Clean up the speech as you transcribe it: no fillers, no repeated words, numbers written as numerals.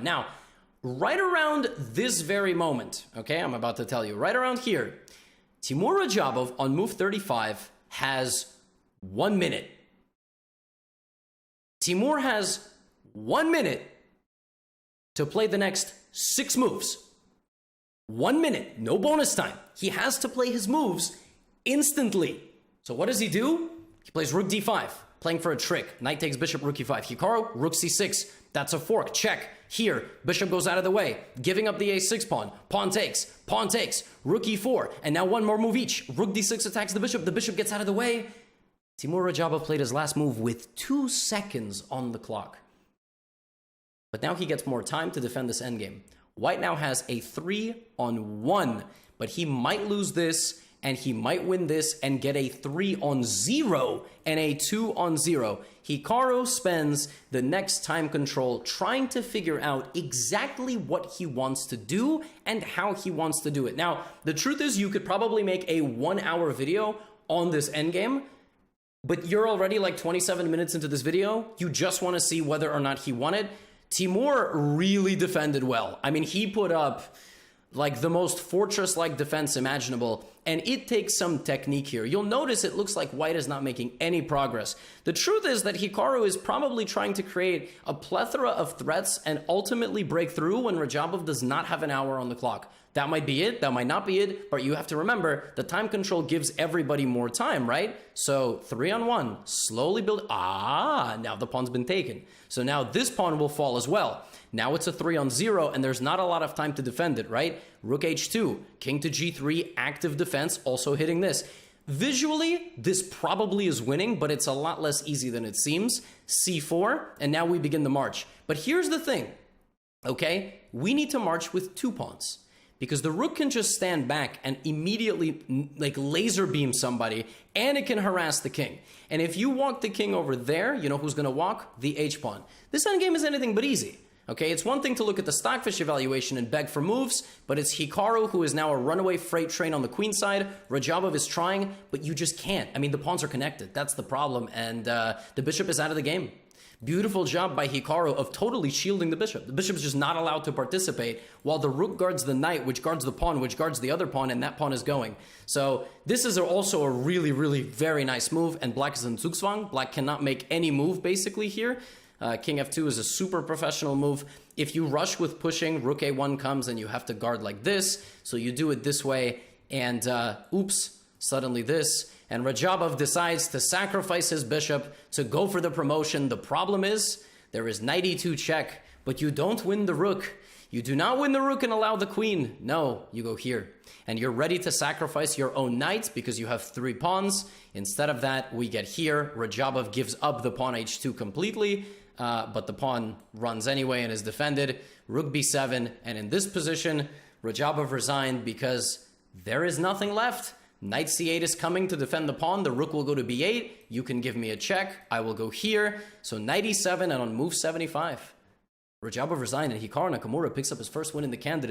down. Now, right around this very moment, okay, I'm about to tell you, right around here, Teimour Radjabov on move 35 has 1 minute. Teimour has 1 minute to play the next 6 moves. 1 minute, no bonus time. He has to play his moves instantly. So what does he do? He plays rook d5, playing for a trick. Knight takes bishop, rook e5. Hikaru, rook c6. That's a fork. Check. Here, bishop goes out of the way, giving up the a6 pawn. Pawn takes, rook e4. And now one more move each. Rook d6 attacks the bishop gets out of the way. Teimour Radjabov played his last move with 2 seconds on the clock. But now he gets more time to defend this endgame. White now has a 3-on-1, but he might lose this, and he might win this and get a 3-on-0 and a 2-on-0. Hikaru spends the next time control trying to figure out exactly what he wants to do and how he wants to do it. Now, the truth is you could probably make a 1-hour video on this endgame, but you're already like 27 minutes into this video. You just want to see whether or not he won it. Teimour really defended well. I mean, he put up like the most fortress-like defense imaginable, and it takes some technique here. You'll notice it looks like White is not making any progress. The truth is that Hikaru is probably trying to create a plethora of threats and ultimately break through when Radjabov does not have an hour on the clock. That might be it, that might not be it, but you have to remember, the time control gives everybody more time, right? So 3-on-1, slowly build, now the pawn's been taken. So now this pawn will fall as well. Now it's a 3-on-0, and there's not a lot of time to defend it, right? Rook h2, king to g3, active defense, also hitting this. Visually, this probably is winning, but it's a lot less easy than it seems. c4, and now we begin the march. But here's the thing, okay? We need to march with 2 pawns, because the rook can just stand back and immediately like laser beam somebody, and it can harass the king. And if you walk the king over there, you know who's going to walk? The h-pawn. This endgame is anything but easy. Okay, it's one thing to look at the Stockfish evaluation and beg for moves, but it's Hikaru who is now a runaway freight train on the queen side. Radjabov is trying, but you just can't. I mean, the pawns are connected. That's the problem, and the bishop is out of the game. Beautiful job by Hikaru of totally shielding the bishop. The bishop is just not allowed to participate, while the rook guards the knight, which guards the pawn, which guards the other pawn, and that pawn is going. So this is also a really, really very nice move, and black is in Zugzwang. Black cannot make any move, basically, here. King f2 is a super professional move. If you rush with pushing, rook a1 comes and you have to guard like this. So you do it this way, and oops, suddenly this. And Radjabov decides to sacrifice his bishop to go for the promotion. The problem is, there is knight e2 check, but you don't win the rook. You do not win the rook and allow the queen. No, you go here. And you're ready to sacrifice your own knight because you have 3 pawns. Instead of that, we get here. Radjabov gives up the pawn h2 completely. But the pawn runs anyway and is defended. Rook b7, and in this position, Radjabov resigned because there is nothing left. Knight c8 is coming to defend the pawn. The rook will go to b8. You can give me a check. I will go here. So knight e7, and on move 75, Radjabov resigned, and Hikaru Nakamura picks up his first win in the candidate.